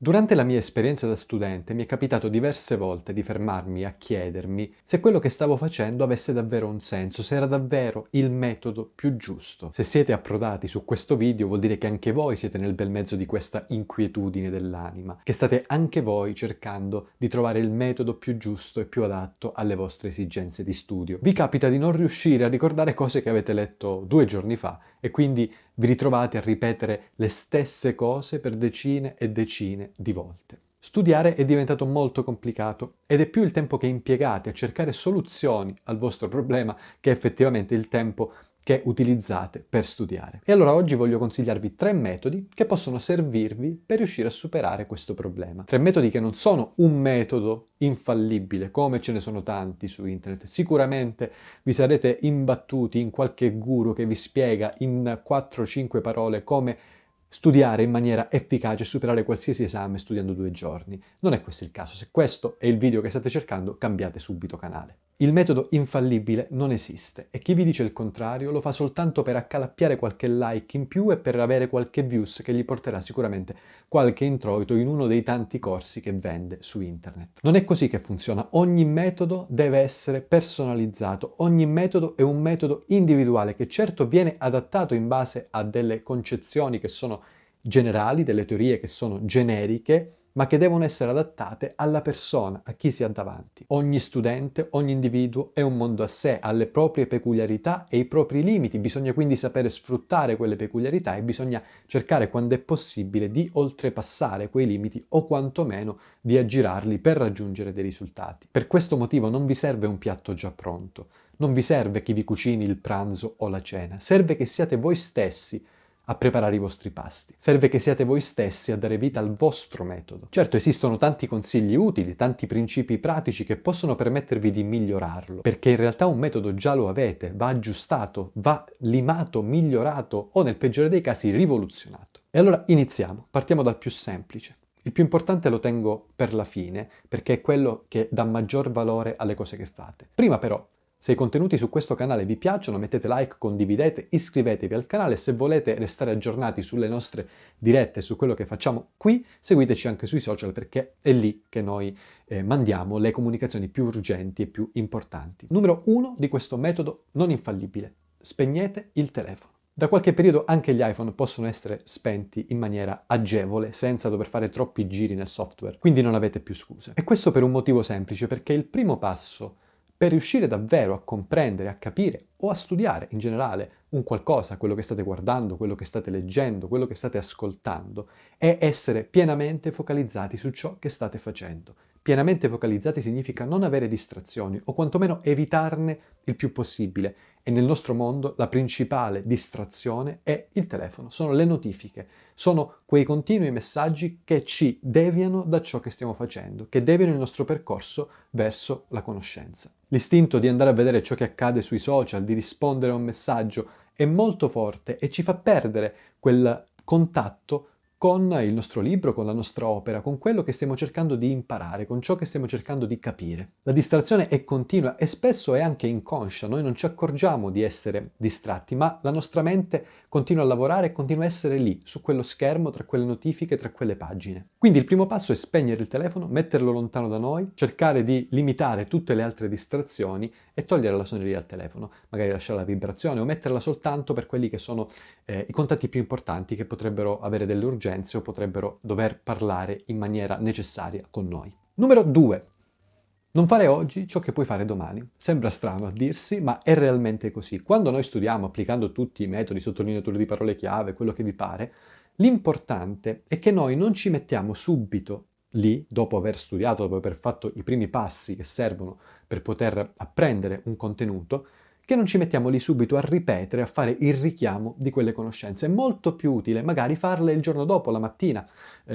Durante la mia esperienza da studente mi è capitato diverse volte di fermarmi a chiedermi se quello che stavo facendo avesse davvero un senso, se era davvero il metodo più giusto. Se siete approdati su questo video vuol dire che anche voi siete nel bel mezzo di questa inquietudine dell'anima, che state anche voi cercando di trovare il metodo più giusto e più adatto alle vostre esigenze di studio. Vi capita di non riuscire a ricordare cose che avete letto 2 giorni fa e quindi vi ritrovate a ripetere le stesse cose per decine e decine di volte. Studiare è diventato molto complicato ed è più il tempo che impiegate a cercare soluzioni al vostro problema che effettivamente il tempo che utilizzate per studiare. E allora oggi voglio consigliarvi 3 metodi che possono servirvi per riuscire a superare questo problema. 3 metodi che non sono un metodo infallibile, come ce ne sono tanti su internet. Sicuramente vi sarete imbattuti in qualche guru che vi spiega in 4-5 parole come studiare in maniera efficace e superare qualsiasi esame studiando 2 giorni. Non è questo il caso. Se questo è il video che state cercando, cambiate subito canale. Il metodo infallibile non esiste e chi vi dice il contrario lo fa soltanto per accalappiare qualche like in più e per avere qualche views che gli porterà sicuramente qualche introito in uno dei tanti corsi che vende su internet. Non è così che funziona. Ogni metodo deve essere personalizzato. Ogni metodo è un metodo individuale che certo viene adattato in base a delle concezioni che sono generali, delle teorie che sono generiche, ma che devono essere adattate alla persona, a chi si ha davanti. Ogni studente, ogni individuo è un mondo a sé, ha le proprie peculiarità e i propri limiti, bisogna quindi sapere sfruttare quelle peculiarità e bisogna cercare quando è possibile di oltrepassare quei limiti o quantomeno di aggirarli per raggiungere dei risultati. Per questo motivo non vi serve un piatto già pronto, non vi serve chi vi cucini il pranzo o la cena, serve che siate voi stessi a preparare i vostri pasti. Serve che siate voi stessi a dare vita al vostro metodo. Certo, esistono tanti consigli utili, tanti principi pratici che possono permettervi di migliorarlo, perché in realtà un metodo già lo avete, va aggiustato, va limato, migliorato o nel peggiore dei casi rivoluzionato. E allora iniziamo, partiamo dal più semplice. Il più importante lo tengo per la fine, perché è quello che dà maggior valore alle cose che fate. Prima però, se i contenuti su questo canale vi piacciono, mettete like, condividete, iscrivetevi al canale e se volete restare aggiornati sulle nostre dirette, su quello che facciamo qui, seguiteci anche sui social perché è lì che noi mandiamo le comunicazioni più urgenti e più importanti. Numero 1 di questo metodo non infallibile. Spegnete il telefono. Da qualche periodo anche gli iPhone possono essere spenti in maniera agevole, senza dover fare troppi giri nel software, quindi non avete più scuse. E questo per un motivo semplice, perché il primo passo per riuscire davvero a comprendere, a capire o a studiare in generale un qualcosa, quello che state guardando, quello che state leggendo, quello che state ascoltando, è essere pienamente focalizzati su ciò che state facendo. Pienamente focalizzati significa non avere distrazioni o quantomeno evitarne il più possibile. E nel nostro mondo la principale distrazione è il telefono, sono le notifiche, sono quei continui messaggi che ci deviano da ciò che stiamo facendo, che deviano il nostro percorso verso la conoscenza. L'istinto di andare a vedere ciò che accade sui social, di rispondere a un messaggio è molto forte e ci fa perdere quel contatto con il nostro libro, con la nostra opera, con quello che stiamo cercando di imparare, con ciò che stiamo cercando di capire. La distrazione è continua e spesso è anche inconscia, noi non ci accorgiamo di essere distratti, ma la nostra mente continua a lavorare e continua a essere lì, su quello schermo, tra quelle notifiche, tra quelle pagine. Quindi il primo passo è spegnere il telefono, metterlo lontano da noi, cercare di limitare tutte le altre distrazioni e togliere la suoneria al telefono, magari lasciare la vibrazione o metterla soltanto per quelli che sono i contatti più importanti che potrebbero avere delle urgenze o potrebbero dover parlare in maniera necessaria con noi. Numero 2. Non fare oggi ciò che puoi fare domani. Sembra strano a dirsi, ma è realmente così. Quando noi studiamo applicando tutti i metodi, sottolineature di parole chiave, quello che vi pare, l'importante è che noi non ci mettiamo subito lì, dopo aver studiato, dopo aver fatto i primi passi che servono per poter apprendere un contenuto, che non ci mettiamo lì subito a ripetere, a fare il richiamo di quelle conoscenze. È molto più utile magari farle il giorno dopo, la mattina,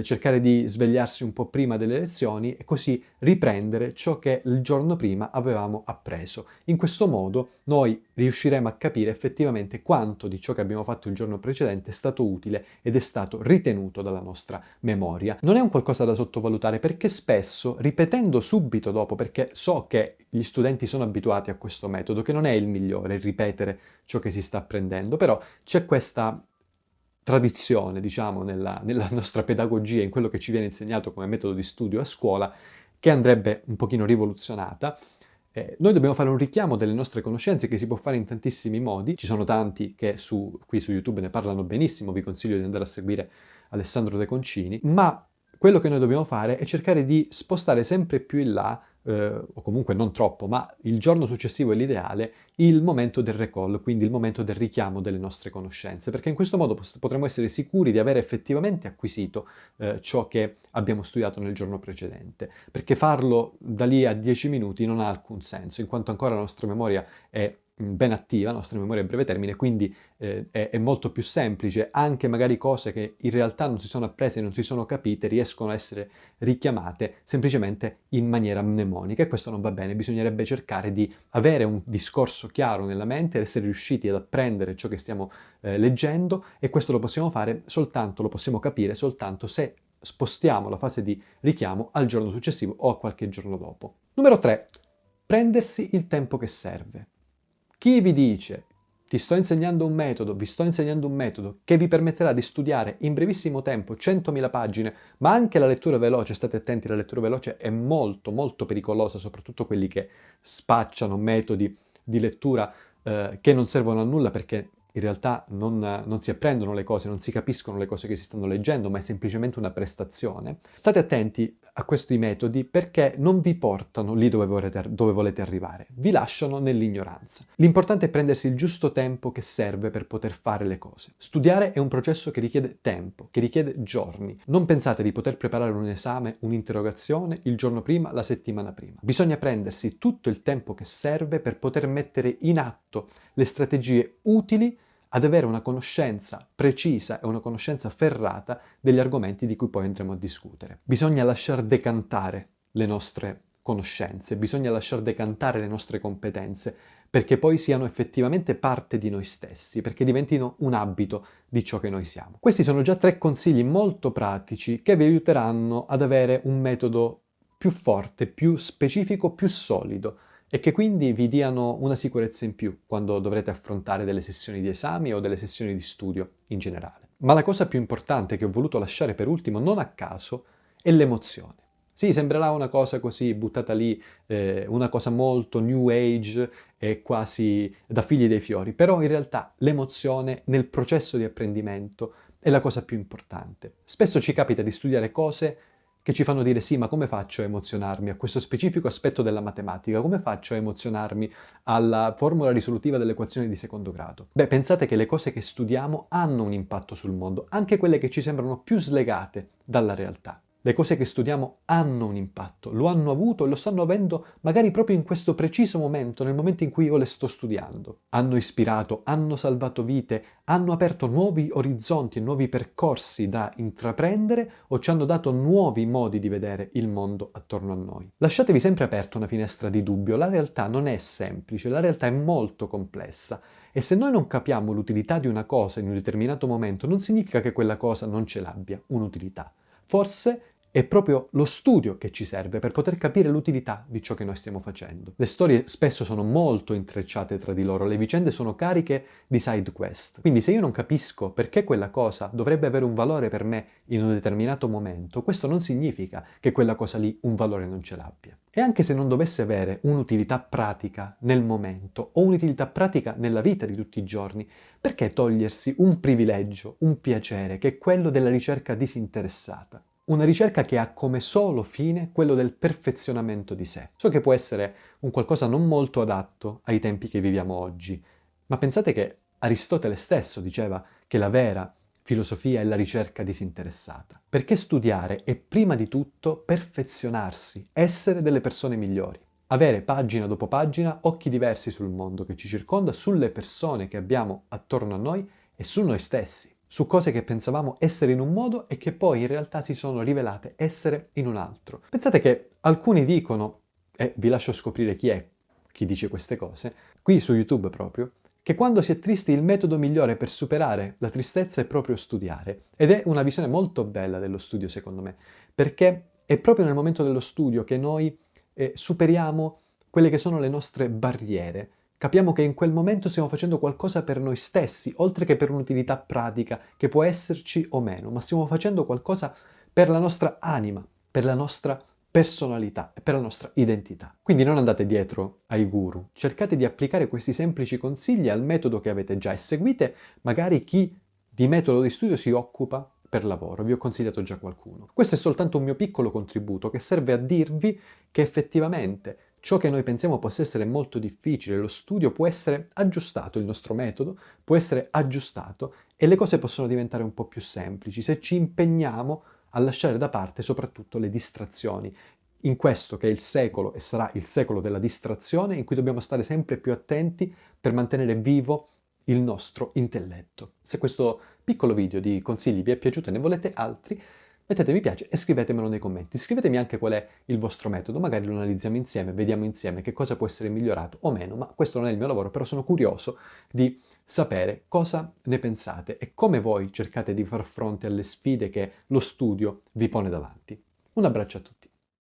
cercare di svegliarsi un po' prima delle lezioni e così riprendere ciò che il giorno prima avevamo appreso. In questo modo noi riusciremo a capire effettivamente quanto di ciò che abbiamo fatto il giorno precedente è stato utile ed è stato ritenuto dalla nostra memoria. Non è un qualcosa da sottovalutare perché spesso, ripetendo subito dopo, perché so che gli studenti sono abituati a questo metodo, che non è il migliore, ripetere ciò che si sta apprendendo, però c'è questa tradizione, diciamo, nella nostra pedagogia, in quello che ci viene insegnato come metodo di studio a scuola, che andrebbe un pochino rivoluzionata. Noi dobbiamo fare un richiamo delle nostre conoscenze che si può fare in tantissimi modi. Ci sono tanti che qui su YouTube ne parlano benissimo, vi consiglio di andare a seguire Alessandro De Concini, ma quello che noi dobbiamo fare è cercare di spostare sempre più in là, o comunque non troppo, ma il giorno successivo è l'ideale, il momento del recall, quindi il momento del richiamo delle nostre conoscenze, perché in questo modo potremo essere sicuri di aver effettivamente acquisito ciò che abbiamo studiato nel giorno precedente, perché farlo da lì a 10 minuti non ha alcun senso, in quanto ancora la nostra memoria è ben attiva, la nostra memoria a breve termine, quindi è molto più semplice, anche magari cose che in realtà non si sono apprese, non si sono capite, riescono a essere richiamate semplicemente in maniera mnemonica e questo non va bene, bisognerebbe cercare di avere un discorso chiaro nella mente, essere riusciti ad apprendere ciò che stiamo leggendo e questo lo possiamo fare soltanto, lo possiamo capire soltanto se spostiamo la fase di richiamo al giorno successivo o a qualche giorno dopo. Numero 3. Prendersi il tempo che serve. Chi vi dice ti sto insegnando un metodo, vi sto insegnando un metodo che vi permetterà di studiare in brevissimo tempo 100.000 pagine, ma anche la lettura veloce, state attenti, la lettura veloce è molto molto pericolosa, soprattutto quelli che spacciano metodi di lettura che non servono a nulla perché in realtà non si apprendono le cose, non si capiscono le cose che si stanno leggendo, ma è semplicemente una prestazione. State attenti a questi metodi perché non vi portano lì dove volete arrivare, vi lasciano nell'ignoranza. L'importante è prendersi il giusto tempo che serve per poter fare le cose. Studiare è un processo che richiede tempo, che richiede giorni. Non pensate di poter preparare un esame, un'interrogazione il giorno prima, la settimana prima. Bisogna prendersi tutto il tempo che serve per poter mettere in atto le strategie utili ad avere una conoscenza precisa e una conoscenza ferrata degli argomenti di cui poi andremo a discutere. Bisogna lasciar decantare le nostre conoscenze, bisogna lasciar decantare le nostre competenze, perché poi siano effettivamente parte di noi stessi, perché diventino un abito di ciò che noi siamo. Questi sono già 3 consigli molto pratici che vi aiuteranno ad avere un metodo più forte, più specifico, più solido e che quindi vi diano una sicurezza in più quando dovrete affrontare delle sessioni di esami o delle sessioni di studio in generale. Ma la cosa più importante che ho voluto lasciare per ultimo, non a caso, è l'emozione. Sì, sembrerà una cosa così buttata lì, una cosa molto new age e quasi da figli dei fiori, però in realtà l'emozione nel processo di apprendimento è la cosa più importante. Spesso ci capita di studiare cose che ci fanno dire sì, ma come faccio a emozionarmi a questo specifico aspetto della matematica? Come faccio a emozionarmi alla formula risolutiva delle equazioni di secondo grado? Beh, pensate che le cose che studiamo hanno un impatto sul mondo, anche quelle che ci sembrano più slegate dalla realtà. Le cose che studiamo hanno un impatto, lo hanno avuto e lo stanno avendo magari proprio in questo preciso momento, nel momento in cui io le sto studiando. Hanno ispirato, hanno salvato vite, hanno aperto nuovi orizzonti e nuovi percorsi da intraprendere o ci hanno dato nuovi modi di vedere il mondo attorno a noi. Lasciatevi sempre aperta una finestra di dubbio, la realtà non è semplice, la realtà è molto complessa e se noi non capiamo l'utilità di una cosa in un determinato momento non significa che quella cosa non ce l'abbia un'utilità. Forse è proprio lo studio che ci serve per poter capire l'utilità di ciò che noi stiamo facendo. Le storie spesso sono molto intrecciate tra di loro, le vicende sono cariche di side quest. Quindi se io non capisco perché quella cosa dovrebbe avere un valore per me in un determinato momento, questo non significa che quella cosa lì un valore non ce l'abbia. E anche se non dovesse avere un'utilità pratica nel momento o un'utilità pratica nella vita di tutti i giorni, perché togliersi un privilegio, un piacere, che è quello della ricerca disinteressata? Una ricerca che ha come solo fine quello del perfezionamento di sé. So che può essere un qualcosa non molto adatto ai tempi che viviamo oggi, ma pensate che Aristotele stesso diceva che la vera filosofia è la ricerca disinteressata. Perché studiare è prima di tutto perfezionarsi, essere delle persone migliori. Avere pagina dopo pagina occhi diversi sul mondo che ci circonda, sulle persone che abbiamo attorno a noi e su noi stessi, su cose che pensavamo essere in un modo e che poi in realtà si sono rivelate essere in un altro. Pensate che alcuni dicono, e vi lascio scoprire chi è chi dice queste cose, qui su YouTube proprio, che quando si è tristi il metodo migliore per superare la tristezza è proprio studiare. Ed è una visione molto bella dello studio, secondo me, perché è proprio nel momento dello studio che noi superiamo quelle che sono le nostre barriere, Capiamo che in quel momento stiamo facendo qualcosa per noi stessi, oltre che per un'utilità pratica che può esserci o meno, ma stiamo facendo qualcosa per la nostra anima, per la nostra personalità e per la nostra identità. Quindi non andate dietro ai guru, cercate di applicare questi semplici consigli al metodo che avete già e seguite magari chi di metodo di studio si occupa per lavoro. Vi ho consigliato già qualcuno. Questo è soltanto un mio piccolo contributo che serve a dirvi che effettivamente ciò che noi pensiamo possa essere molto difficile, lo studio può essere aggiustato, il nostro metodo può essere aggiustato e le cose possono diventare un po' più semplici se ci impegniamo a lasciare da parte soprattutto le distrazioni. In questo che è il secolo e sarà il secolo della distrazione, in cui dobbiamo stare sempre più attenti per mantenere vivo il nostro intelletto. Se questo piccolo video di consigli vi è piaciuto e ne volete altri, mettete mi piace e scrivetemelo nei commenti. Scrivetemi anche qual è il vostro metodo, magari lo analizziamo insieme, vediamo insieme che cosa può essere migliorato o meno, ma questo non è il mio lavoro, però sono curioso di sapere cosa ne pensate e come voi cercate di far fronte alle sfide che lo studio vi pone davanti. Un abbraccio a tutti.